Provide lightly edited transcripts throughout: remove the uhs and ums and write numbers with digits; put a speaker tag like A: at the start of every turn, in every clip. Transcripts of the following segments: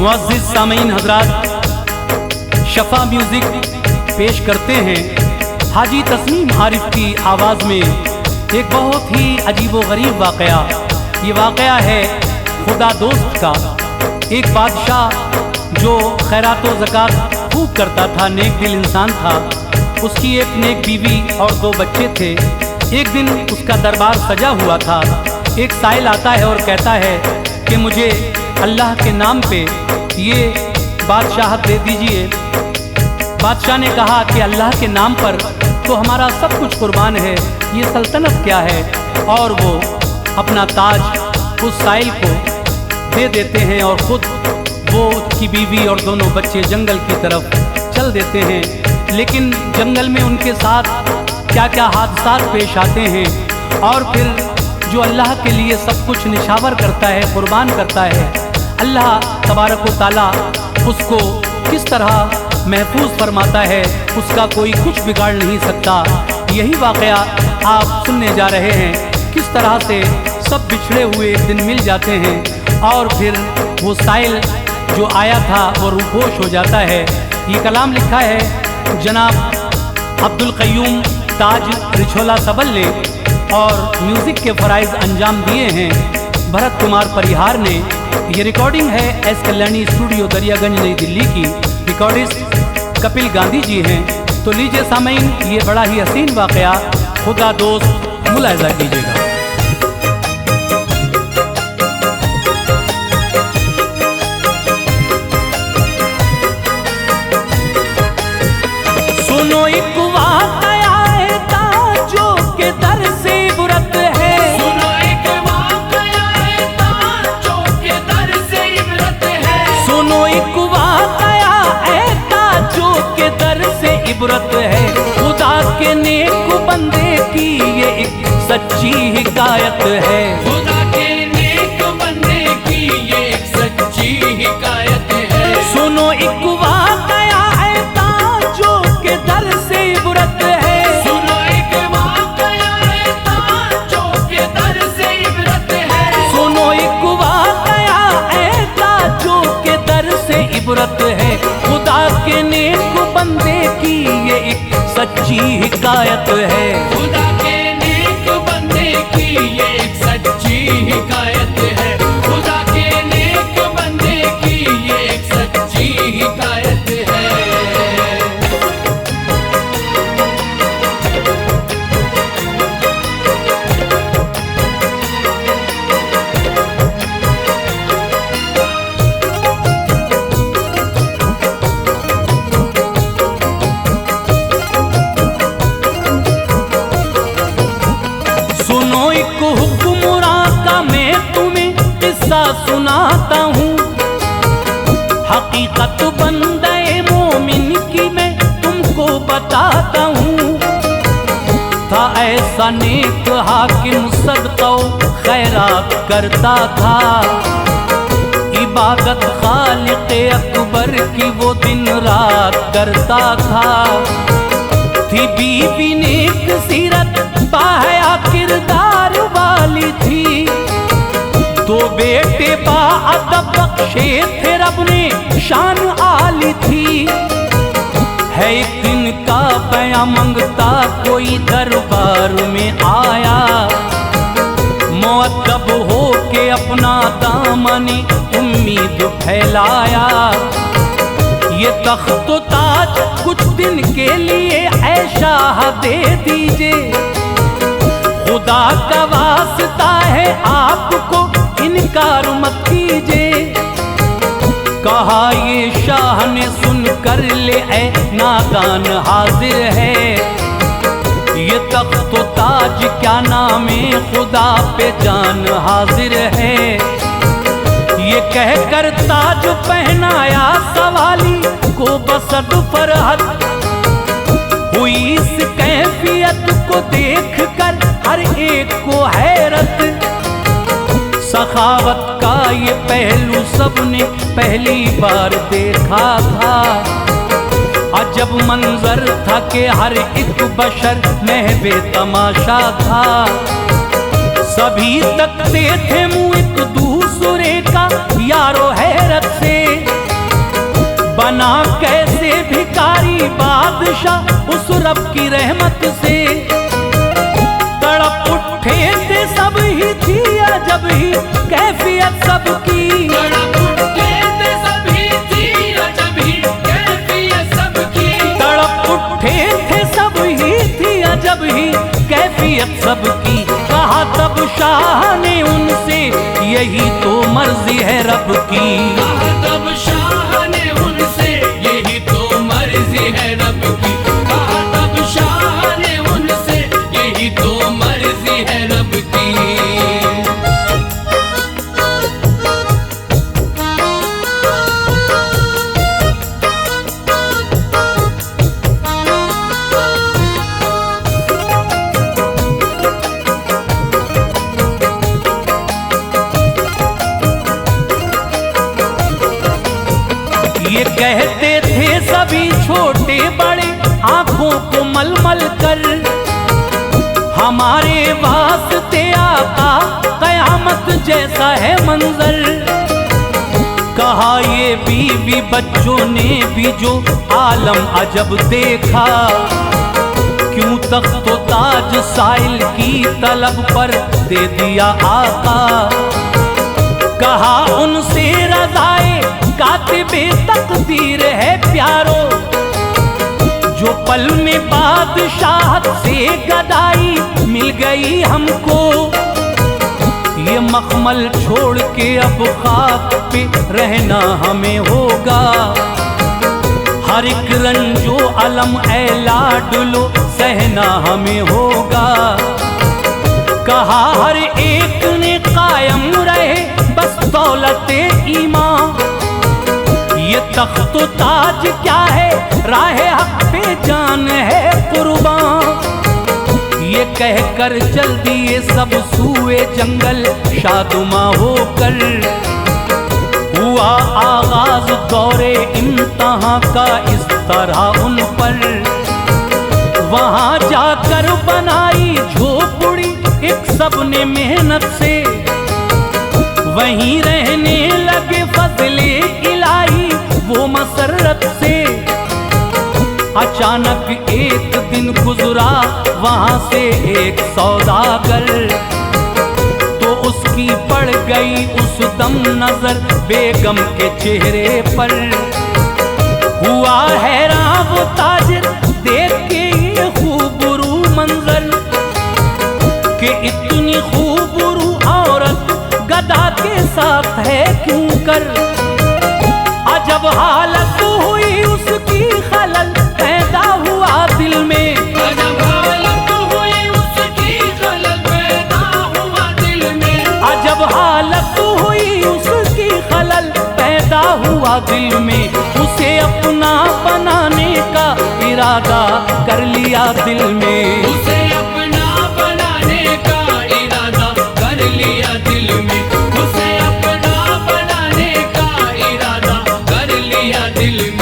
A: मुअज़्ज़िज़ सामीन हज़रात, शफ़ा म्यूज़िक पेश करते हैं हाजी तस्नीम आरिफ की आवाज़ में एक बहुत ही अजीब व गरीब वाक़या। ये वाक़या है खुदा दोस्त का। एक बादशाह जो खैरात व ज़कात खूब करता था, नेक दिल इंसान था। उसकी एक नेक बीवी और 2 बच्चे थे। एक दिन उसका दरबार सजा हुआ था। एक साइल आता है और कहता है कि मुझे अल्लाह के नाम पे ये बादशाहत दे दीजिए। बादशाह ने कहा कि अल्लाह के नाम पर तो हमारा सब कुछ कुर्बान है, ये सल्तनत क्या है। और वो अपना ताज उस साइल को दे देते हैं और ख़ुद वो उसकी बीवी और दोनों बच्चे जंगल की तरफ चल देते हैं। लेकिन जंगल में उनके साथ क्या क्या हादसात पेश आते हैं। और फिर जो अल्लाह के लिए सब कुछ निछावर करता है, कुर्बान करता है, अल्लाह तबारक व तआला उसको किस तरह महफूज फरमाता है, उसका कोई कुछ बिगाड़ नहीं सकता। यही वाक़या आप सुनने जा रहे हैं, किस तरह से सब बिछड़े हुए एक दिन मिल जाते हैं और फिर वो साइल जो आया था वो रूपोश हो जाता है। ये कलाम लिखा है जनाब अब्दुल क़य्यूम ताज रिछोला सबल ने और म्यूज़िक के फ़राइज़ अंजाम दिए हैं भरत कुमार परिहार ने। ये रिकॉर्डिंग है एस कल्याणी स्टूडियो दरियागंज नई दिल्ली की। रिकॉर्डिस्ट कपिल गांधी जी हैं। तो लीजिए सामीन, ये बड़ा ही हसीन वाक़या खुदा दोस्त मुलाहिज़ा कीजिएगा।
B: सुनो एक वाक़या है ताजों के दर से इबरत है।
C: सुनो एक वाक़या है ताजों के दर से इबरत है।
B: सुनो एक वाक़या है ताजों के दर से इबरत है। खुदा के नेक बंदे की ये एक सच्ची हिकायत है।
C: खुदा के नेक बंदे की ये एक सच्ची हिकायत है।
B: सुनो एक वाक़या है ताजों के दर से इबरत है।
C: सुनो एक वाक़या है ताजों के दर से इबरत है।
B: सुनो एक वाक़या है ताजों के दर से इबरत है। खुदा के नेक बंदे की ये एक सच्ची हिकायत है।
C: खुदा के नेक बंदे की ये एक सच्ची हिकायत है। खुदा के नेक बंदे की ये एक सच्ची हिकायत है।
B: सुनो एक हुक्मरां का मैं तुम्हें किस्सा सुनाता हूँ। हकीकत बंदे मोमिन की मैं तुमको बताता हूँ। था ऐसा नेक हाकिम सदका खैरात करता था। इबादत खालिक़ अकबर की वो दिन रात करता था। थी बीवी नेक सीरत बाहया किरदार वाली थी। 2 बेटे बाअदब बख्शे थे रब ने शान आली थी। है एक दिन का बयां मंगता कोई दरबार में आया। मुअद्दब हो के अपना दामनी उम्मीद फैलाया। ये तख्त ताज कुछ दिन के लिए ऐ शाह दे दीजिए। खुदा का वास्ता है आपको इनकार मत कीजिए। कहा ये शाह ने सुन कर ले ऐ नादान हाजिर है। ये तख्त ताज क्या नाम है खुदा पे जान हाजिर है। ये कहकर ताज पहनाया सवाली को बसद फरहत हुई। इस कैफियत को देख कर हर एक को हैरत। सखावत का ये पहलू सबने पहली बार देखा था। अजब मंजर था कि हर एक बशर महबे तमाशा था। सभी तकते थे मुँह एक दूसरे का यारो हैरत से। बना कैसे भिखारी बादशाह उस रब की रहमत से। तड़प उठे थे सब ही थी अजब ही कैफियत सबकी।
C: तड़प उठे थे सभी थी अजब ही कैफियत सबकी।
B: तड़प उठे थे सब ही थी अजब ही कैफियत सबकी। कहा तब शाह ने उनसे यही तो मर्जी है रब की।
C: कहा तब शाह ने उनसे यही तो मर्जी है रब की। कहा तब शाह ने उनसे यही तो मर्जी है रब की।
B: ये कहते थे सभी छोटे बड़े आंखों को मलमल कर, हमारे वास्ते आका कयामत जैसा है मंजर। कहा ये बीवी बच्चों ने भी जो आलम अजब देखा, क्यों तख्त व ताज साइल की तलब पर दे दिया आका। कहा उनसे रज़ाए कातिबे तकदीर है प्यारो, जो पल में बादशाहत से गदाई मिल गई हमको। ये मखमल छोड़ के अब खाक पे रहना हमें होगा, हर एक रंजो अलम ए लाडलो सहना हमें होगा। कहा हर एक ने कायम रहे बस दौलते ईमान, ये तख्त व ताज क्या है राहे हक पे जान है कुर्बान। ये कहकर चल दिए सब सूए जंगल शादुमा होकर, हुआ आगाज दौरे इम्तिहां का इस तरह उन पर। वहां जाकर बनाई झोपड़ी एक सबने मेहनत से, वहीं रहने लगे फजले इलाही वो मसरत से। अचानक एक दिन गुजरा वहां से एक सौदागर, तो उसकी पड़ गई उस दम नजर बेगम के चेहरे पर। हुआ हैरान वो ताजिर देख के ये खूबरू मंजर, कि इतनी खूबरू औरत गदा के साथ है क्यों कर। अजब हालत हुई उसकी खलल पैदा हुआ दिल में,
C: अजब हालत हुई उसकी खलल पैदा हुआ दिल में।
B: अजब हालत हुई उसकी खलल पैदा हुआ दिल में। उसे अपना बनाने का इरादा कर लिया दिल में,
C: उसे अपना बनाने का इरादा कर लिया दिल में। उसे अपना बनाने का इरादा कर लिया दिल में।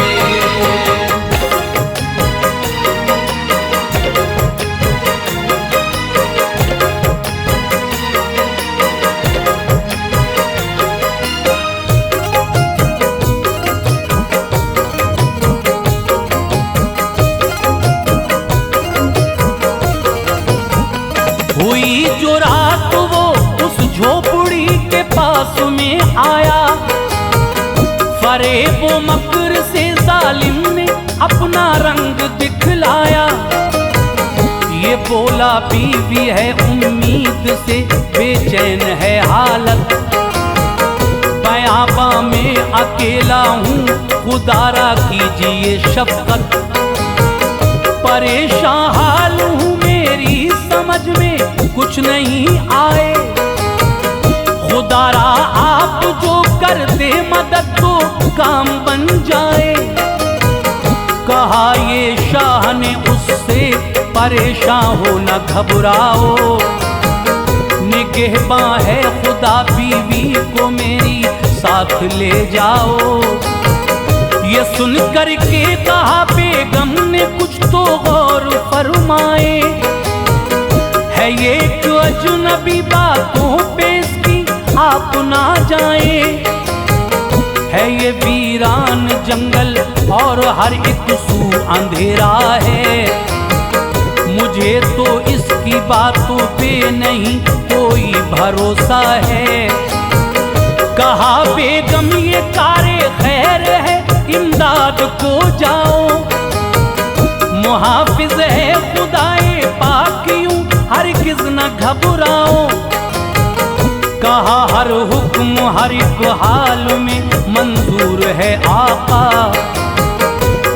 B: हुई जो रात वो उस झोपड़ी के पास में आया, फरेब व मकर से जालिम ने अपना रंग दिखलाया। ये बोला बीवी है उम्मीद से बेचैन है हालत, बयाबा में अकेला हूँ खुदारा कीजिए शफकत। परेशान हाल हूँ मेरी समझ में कुछ नहीं आए, खुदारा आप जो कर दे मदद तो काम बन जाए। कहा ये शाह ने उससे परेशान हो न घबराओ, निगहबां है खुदा बीवी को मेरी साथ ले जाओ। ये सुन कर के कहा बेगम ने कुछ तो गौर फरमाए, है ये जो अजनबी बातों पे इसकी आप ना जाए। है है ये वीरान जंगल और हर एक सू अंधेरा है। मुझे तो इसकी बातों पे नहीं कोई भरोसा है। कहा बेगम ये कारे खैर है, इमदाद को जाओ, मुहाफिज है खुदाए पाक यूं हरगिज़ न घबराओ। कहा हर हुक्म हर एक हाल में मंजूर है आका,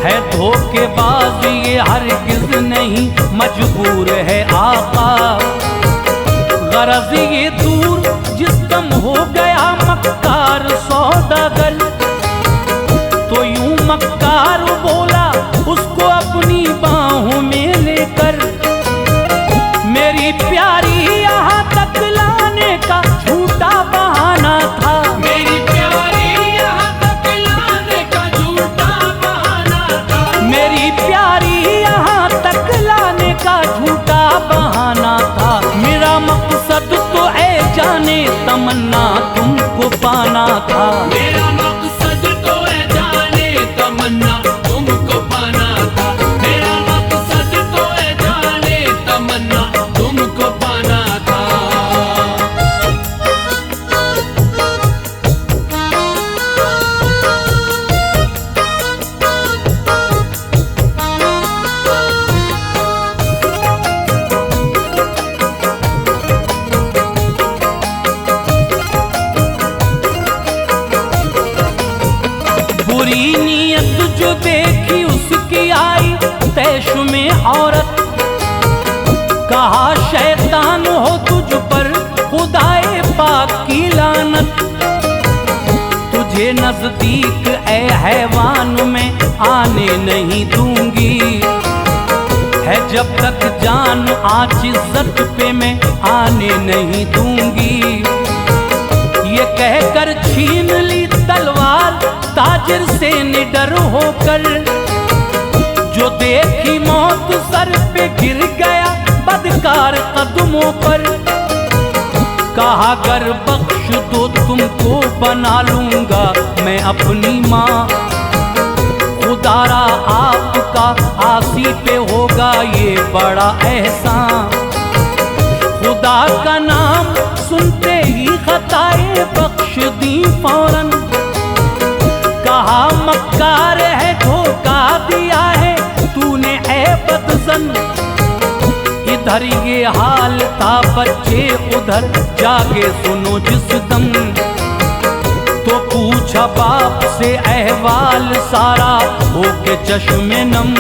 B: है धोखेबाज ये हरगिज़ नहीं मजबूर है आका। गरज ये दूर जिस दम हो गया मक्कार सौदागर, तो यूं मक्कार बोला उसको अपनी बाहों में लेकर, मेरी प्यारी यहाँ तक लाने का झूठा बहाना था।
C: मेरी प्यारी यहाँ तक लाने का झूठा बहाना था।
B: मेरी प्यारी यहाँ तक लाने का झूठा बहाना था। मेरा मकसद तो ऐ जाने तमन्ना तुमको पाना था।
C: मेरा मकसद तो है जाने तमन्ना तुमको पाना था। मेरा मकसद तो है जाने तमन्ना तुमको पाना था।
B: बुरी नीयत जो देखी उसकी आई तैश में औरत, कहा शैतान हो तुझ पर खुदाए पाक की लानत। तुझे नजदीक ए हैवान में आने नहीं दूंगी, है जब तक जान आज इज्जत पे मैं आने नहीं दूंगी। ये कहकर छीन ली तलवार ताजिर से निडर होकर, जो देखी मौत सर पे गिर गया बदकार कदमों पर। कहा कर बख्श दो तुमको बना लूंगा मैं अपनी माँ, खुदारा आपका आसी पे होगा ये बड़ा एहसान। खुदा का नाम सुनते ही खताए बख्श दी फौरन, कहा मक्कार है धोखा दिया है तूने ऐ बदज़न। इधर ये हाल था बच्चे उधर जागे सुनो जिस दम, तो पूछा बाप से अहवाल सारा होके चश्मे नम।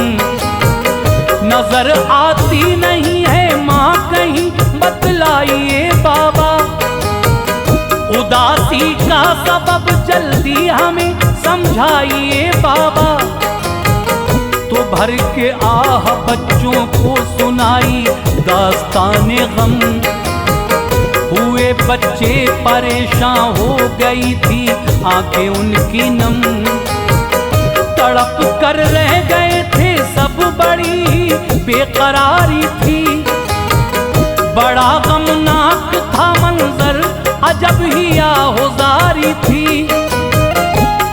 B: नजर आती नहीं है माँ कहीं बतलाइए बाबा, उदासी का सबब जल्दी हमें समझाइए बाबा। तो भर के आह बच्चों को सुनाई दास्ताने गम, हुए बच्चे परेशान हो गई थी आंखें उनकी नम। तड़प कर रह गए थे सब बड़ी बेकरारी थी, बड़ा गमनाक था मंजर अजब ही आहुजारी थी।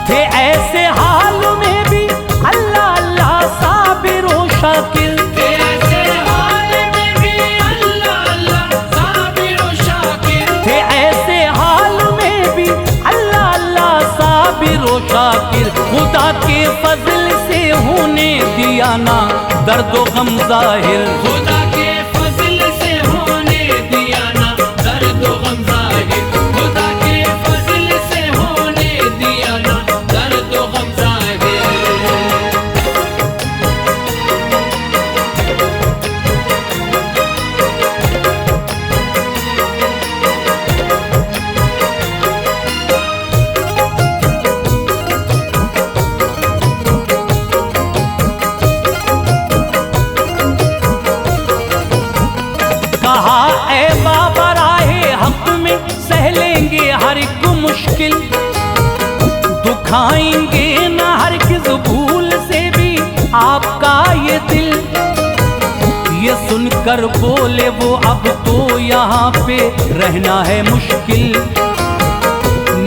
B: थे ऐसे हाल में भी अल्लाह अल्लाह साबिर व शाकिर,
C: थे ऐसे हाल में भी अल्लाह अल्लाह साबिर व शाकिर।
B: थे ऐसे हाल में भी अल्लाह अल्लाह साबिर व शाकिर। खुदा के फजल से होने दिया ना दर्द व गम जाहिर,
C: खुदा के फजल से होने दिया ना दर्द व गम जाहिर। खुदा के फजल से होने दिया ना दर्द व गम जाहिर।
B: कहा ऐ बाबा राहे हक में सह लेंगे हर एक मुश्किल, दुखाएंगे न हर किस भूल से भी आपका ये दिल। ये सुनकर बोले वो अब तो यहाँ पे रहना है मुश्किल,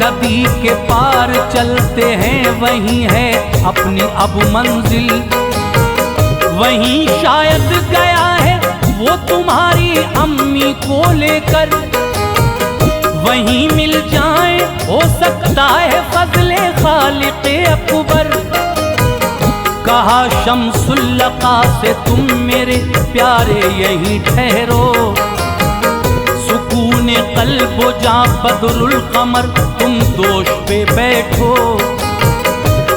B: नदी के पार चलते हैं, वहीं है अपनी अब मंजिल। वहीं शायद गया है वो तुम्हारी अम्मी को लेकर, वहीं मिल जाए हो सकता है फजले खालिक़े अकबर। कहा शम्सुल्लका से तुम मेरे प्यारे यहीं ठहरो, सुकून क़ल्ब जा बदरुल क़मर तुम दोष पे बैठो।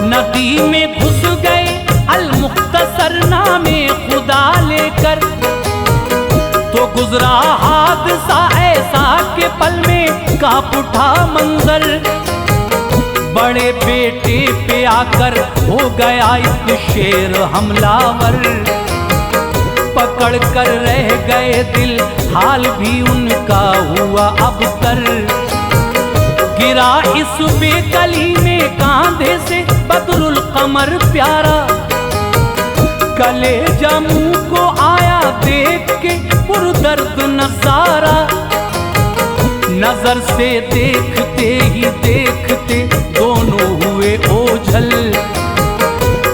B: नदी में घुस गए अल मुख्तसर नामे खुदा लेकर, तो गुजरा हादसा ऐसा के पल में कांप उठा मंजर। बड़े बेटे पे आकर हो गया एक शेर हमलावर, पकड़ कर रह गए दिल हाल भी उनका हुआ अबतर। गिरा इस बेकली में कांधे से बदरुल क़मर प्यारा, कलेजा मुंह को आया देख के पुरदर्द नज़ारा। नजर से देखते ही देखते दोनों हुए ओझल,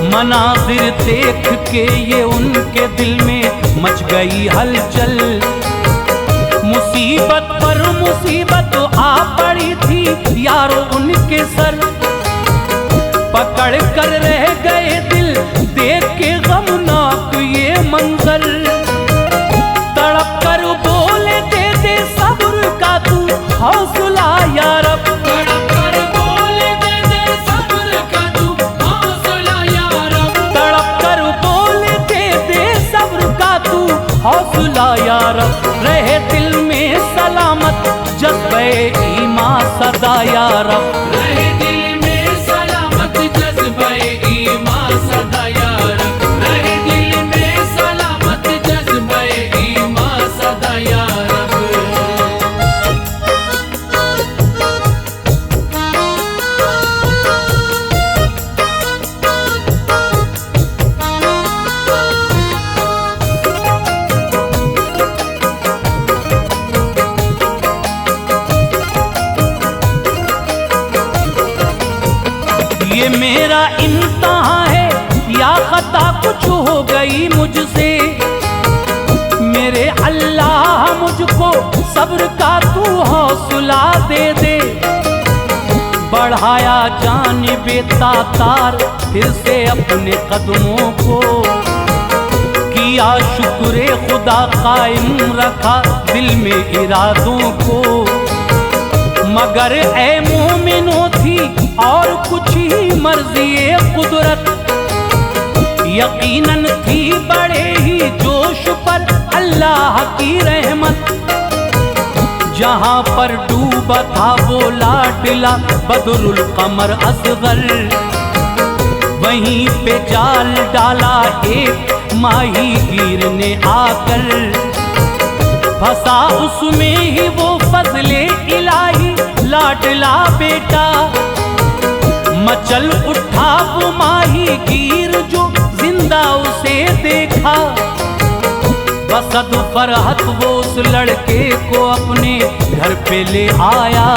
B: मनाजिर देख के ये उनके दिल में मच गई हलचल। मुसीबत पर मुसीबत आ पड़ी थी यारो उनके सर, पकड़ कर रह गए दिल देख के गमनाक ये मंजर। तड़प कर बोले दे दे सब्र का तू हौसला या रब,
C: तड़प कर बोले दे दे सब्र का तू हौसला या रब।
B: तड़प कर बोले दे दे सब्र का तू हौसला या रब। रहे दिल में सलामत जज्बे ईमान सदा या रब।
C: रहे दिल में सलामत जज्बे ईमान सदा या रब। रहे दिल में सलामत जज्बे ईमान सदा या रब।
B: ये मेरा इम्तिहान है या खता कुछ हो गई मुझसे, मेरे अल्लाह मुझको सब्र का तू हौसला दे दे। बढ़ाया जानिबे तातार फिर से अपने कदमों को, किया शुक्र खुदा कायम रखा दिल में इरादों को। मगर ए मोमिनो थी और कुछ ही मर्ज़ी कुदरत, यकीनन थी बड़े ही जोश पर अल्लाह की रहमत। जहाँ पर डूबा था वो लाडला बदरुल क़मर असगर, वहीं पे जाल डाला एक माही गिर ने आकर। फंसा उसमें ही वो फजले इलाही लाडला बेटा, मचल उठा वो माही गिर जो जिंदा उसे देखा। बसद फरहत वो उस लड़के को अपने घर पे ले आया,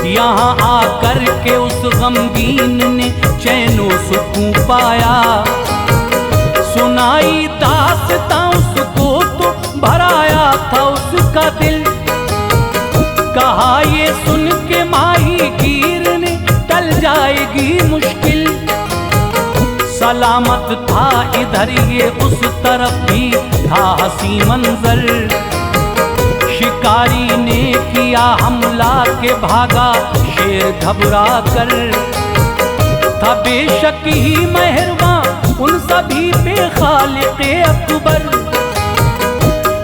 B: यहाँ आकर के उस गमगीन ने चैनो सुकून पाया। सुनाई दास्तां उसको तो भराया था उसका दिल, कहा ये सुन के माही गिर ने टल जाएगी मुश्किल। सलामत था इधर ये उस तरफ भी था हसी मंजर, शिकारी ने किया हमला के भागा शेर घबरा कर। था बेशक ही मेहरबान उन सभी पे खालिक़े अकबर,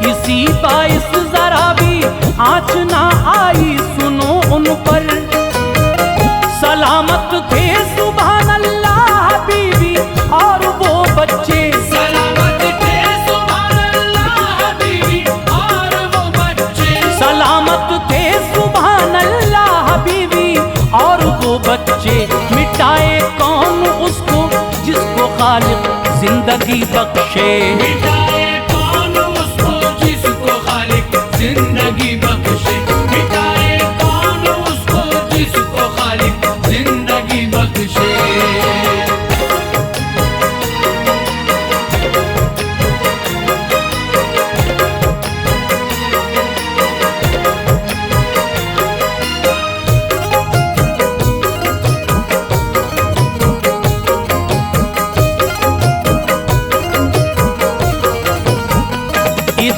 B: इसी बाइस जरा भी आँच ना आई सुनो उन पर। सलामत थे सुभान अल्लाह बीवी और वो बच्चे,
C: सलामत थे सुभान अल्लाह बीवी और वो बच्चे।
B: सलामत थे सुभान अल्लाह बीवी और वो बच्चे। मिटाए कौन उसको जिसको खालिक जिंदगी बख्शे,
C: मिटाए कौन उसको जिसको खालिक जिंदगी बख्शे। मिटाए कौन उसको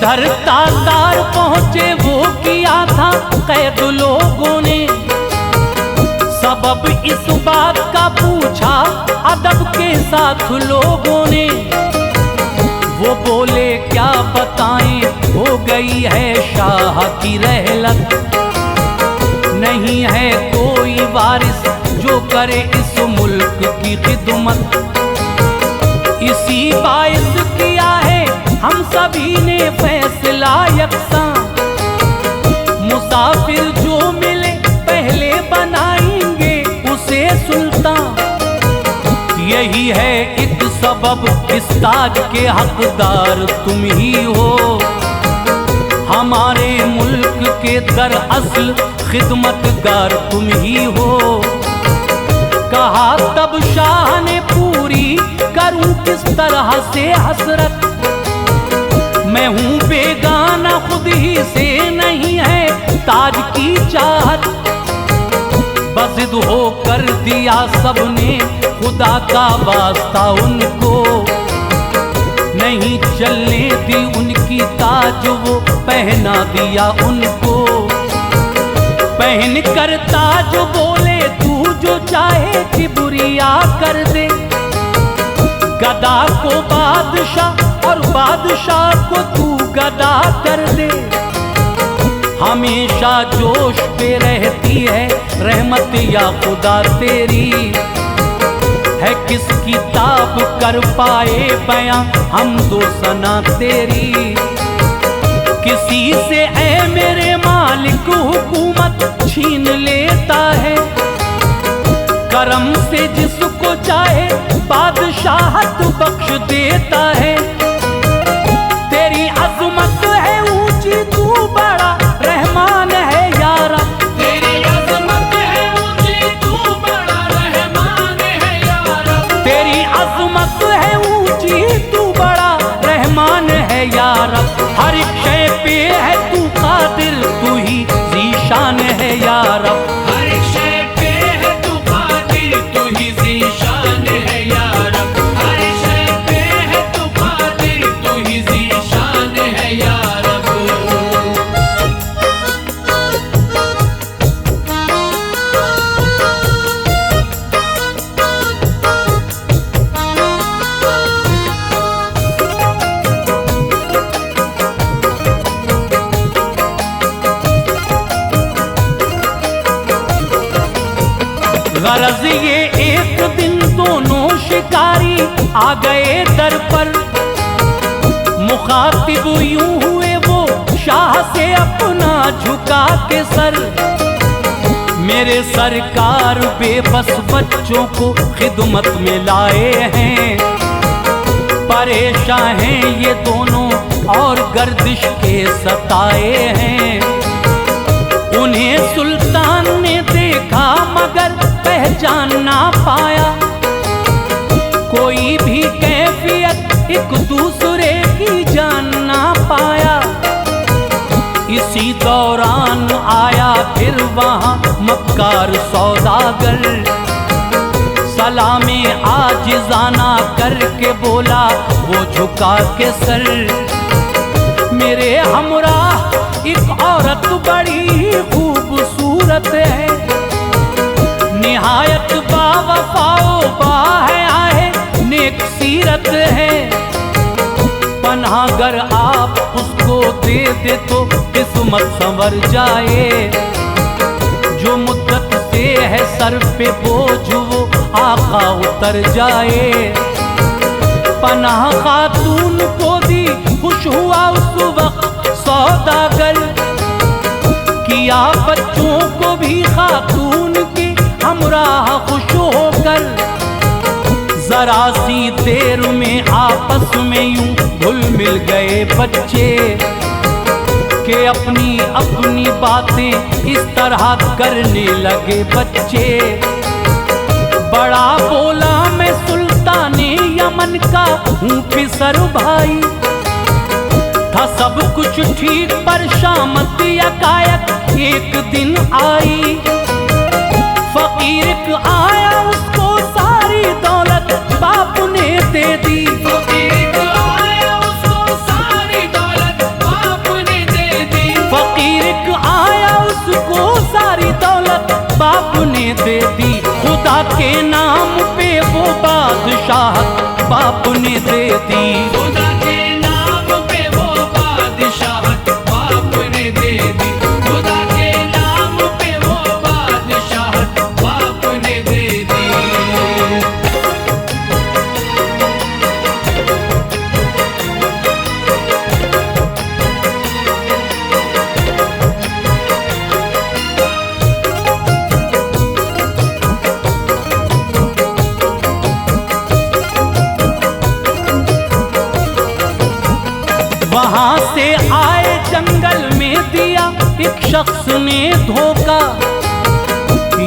B: घर तातार पहुंचे वो किया था कैद लोगों ने। सबब इस बात का पूछा अदब के साथ लोगों ने। वो बोले क्या बताएं, हो गई है शाह की रहलत, नहीं है कोई वारिस जो करे इस मुल्क की खिदमत। इसी बाइस किया है हम सभी ने फैसला यकसा, मुसाफिर जो मिले पहले बनाएंगे उसे सुल्तान। यही है एक सबब, इस ताज के हकदार तुम ही हो, हमारे मुल्क के दरअसल खिदमतगार तुम ही हो। कहा तब शाह ने पूरी करूं किस तरह से हसरत, मैं हूं बेगाना खुद ही से नहीं है ताज की चाहत। बज़िद हो कर दिया सबने खुदा का वास्ता उनको, नहीं चलने दी उनकी ताज वो पहना दिया उनको। पहन कर ताज बोले तू जो चाहे किबरिया कर दे, गदा को बादशाह और बादशाह को तू गदा कर दे। हमेशा जोश पे रहती है रहमत या खुदा तेरी, है किस किताब कर पाए बयां हम दो सना तेरी। किसी से ऐ मेरे मालिक हुकूमत छीन लेता है, करम से जिसको चाहे बादशाहत बख्श देता है। तेरी अज़मत है ऊंची तू बड़ा रहमान है यारा,
C: तेरी अज़मत है ऊंची तू बड़ा रहमान है यारा,
B: तेरी अज़मत है ऊंची तू बड़ा रहमान है यारा। हर एक शय पे है तू कादिर, तू ही ज़ीशान है यारा।
C: हर एक शय पे है तू कादिर, तू ही ज़ीशान है यारा। हर एक शय पे है तू कादिर, तू ही ज़ीशान है यारा।
B: गरज ये एक दिन दोनों शिकारी आ गए दर पर, मुखातिब यूं हुए वो शाह से अपना झुका के सर। मेरे सरकार बेबस बच्चों को खिदमत में लाए हैं, परेशान हैं ये दोनों और गर्दिश के सताए हैं। उन्हें सुल्तान ने देखा मगर पहचान ना पाया, कोई भी कैफियत एक दूसरे की जान ना पाया। इसी दौरान आया फिर वहाँ मक्कार सौदागर, सलामे आजिज़ाना करके बोला वो झुका के सर। मेरे हमराह एक औरत बड़ी खूबसूरत है, निहायत बावफाओ बाहे नेक सीरत है। पनाहगर आप उसको दे दे तो किस्मत संवर जाए, जो मुद्दत से है सर पे बोझ वो आका उतर जाए। पनाह खातून को दी खुश हुआ उस वक्त सौदागर, किया बच्चों को भी खातून की हमराह खुश होकर। जरा सी देर में आपस में यूं घुल मिल गए बच्चे, के अपनी अपनी बातें इस तरह करने लगे बच्चे। बड़ा बोला मैं सुल्ताने यमन का हूँ फिसर भाई, था सब कुछ ठीक पर शामत यकायक एक दिन आई। फकीर आया उसको सारी दौलत बाप ने दे दी,
C: फकीर आया उसको सारी दौलत बाप
B: दे दी, खुदा के नाम पे वो बादशाहत बाप ने दे दी।
C: खुदा के नाम पे वो बादशाहत बाप ने दे दी, खुदा के नाम पे वो बादशाहत बाप ने दे दी।
B: वहां से आए जंगल में दिया एक शख्स ने धोखा,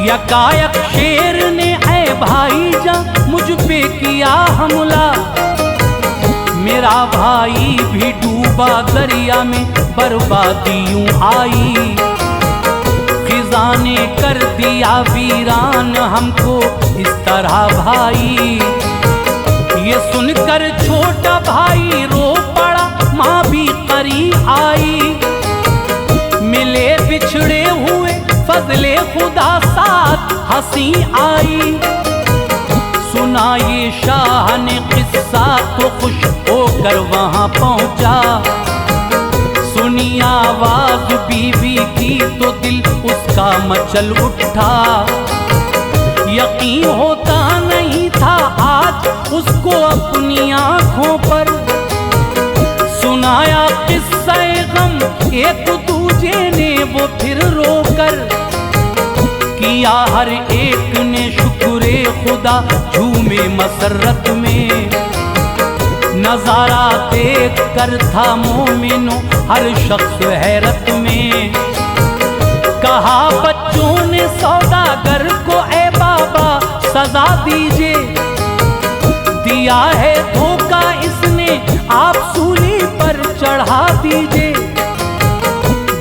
B: यकायक शेर ने ऐ भाईजा मुझ पे किया हमला। मेरा भाई भी डूबा दरिया में, बर्बादी यूं आई, खिज़ा ने कर दिया वीरान हमको इस तरह भाई। ये सुनकर छोटा भाई रो पड़ा, माँ भी करीब आई। मिले बिछड़े हुए फजले खुदा साथ हंसी आई। सुना ये शाह ने किस्सा तो खुश होकर वहां पहुंचा। सुनी आवाज बीवी की तो दिल उसका मचल उठा। यकीन होता नहीं था आज उसको अपनी आंखों पर। सुनाया किस्सा-ए गम एक दूजे ने वो फिर रोकर। किया हर एक ने शुक्रे खुदा झूमे मसरत में। नजारा देख कर था मोमिनो हर शख्स हैरत में। कहा बच्चों ने सौदागर को ए बाबा सजा दीजिए। दिया है धोखा इसने आप सूली पर चढ़ा दीजिए।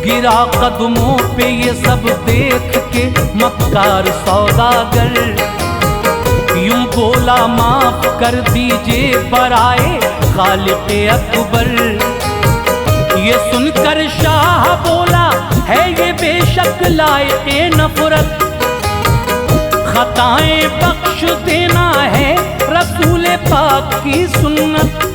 B: गिरा कदमों पे ये सब देख के मक्कार सौदागर। यूं बोला माफ कर दीजिए बराए खालिक़े अकबर। ये सुनकर शाह बोला है ये बेशक लायक़े नफरत। खताएं बख्श देना है रसूल पाक की सुन्नत।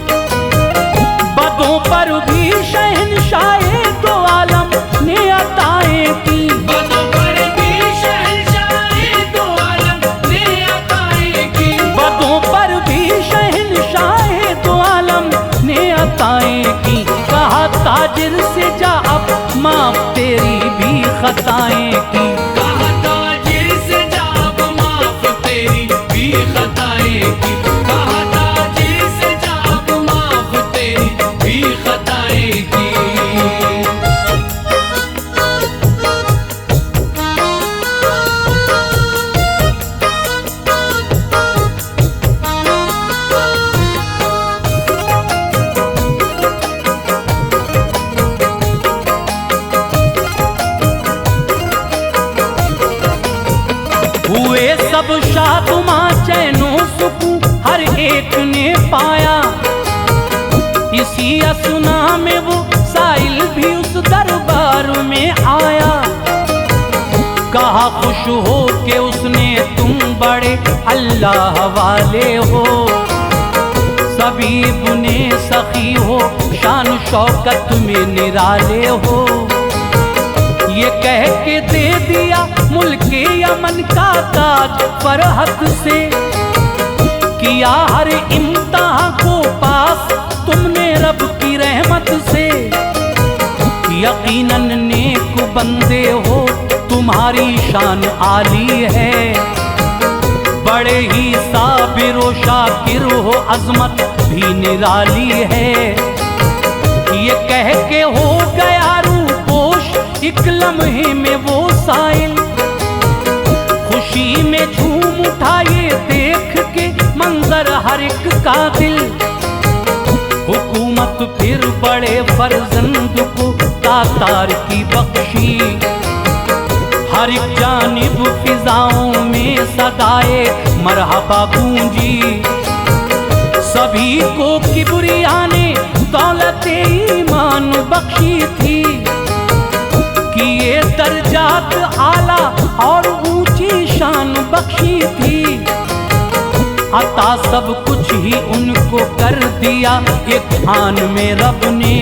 B: बदों पर भी शहंशाहे दो आलम ने अताएं की।
C: बदों पर भी शहंशाहे दो आलम ने अताएं की।
B: बदों पर भी शहंशाहे दो आलम ने अताएं की। कहा ताजिर से जा अब माफ तेरी भी खताएं की।
C: कहा ताजिर से जा अब माफ तेरी भी खताएं की। कहा ताजिर से जा अब माफ तेरी भी खताएं की।
B: हुए सब शादुमा चैनो सुकून हर एक ने पाया। इसी असुना में वो साइल भी उस दरबार में आया। कहा खुश हो के उसने तुम बड़े अल्लाह वाले हो। सभी बुने सखी हो शान शौकत में निराले हो। ये कह के दे दिया मुल्के यमन का ताज फरहत से। किया हर इम्तिहान को पास तुमने रब की रहमत से। यकीनन नेक बंदे हो तुम्हारी शान आली है। बड़े ही साबिर व शाकिर हो अजमत भी निराली है। ये कह के हो गया रूपोश एक लम्हे में वो साइल। खुशी में झूम उठा ये देख के मंजर हर एक का दिल। हुकूमत फिर बड़े फर्जंद को तातार की बख्शी। हर एक जानिब फिजाओं में सदाए मरहबा गूंजी। सभी को किबरिया ने दौलत ईमान बख्शी थी। कि ये दर्जात आला और ऊंची शान बख्शी थी, अता सब कुछ ही उनको कर दिया एक आन में रब ने।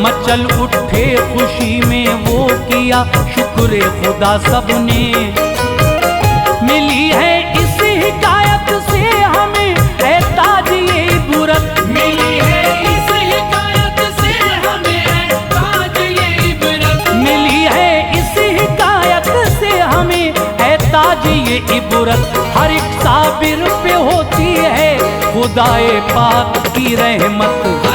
B: मचल उठे खुशी में वो किया शुक्र खुदा सबने। मिली है इस हिकायत से हमें है ताज ये इबरत,
C: मिली है इस हिकायत से हमें है ताज ये इबरत,
B: मिली है इस हिकायत से हमें है ताज ये इबरत। हर एक साबिर पे होती है खुदाए पाक की रहमत।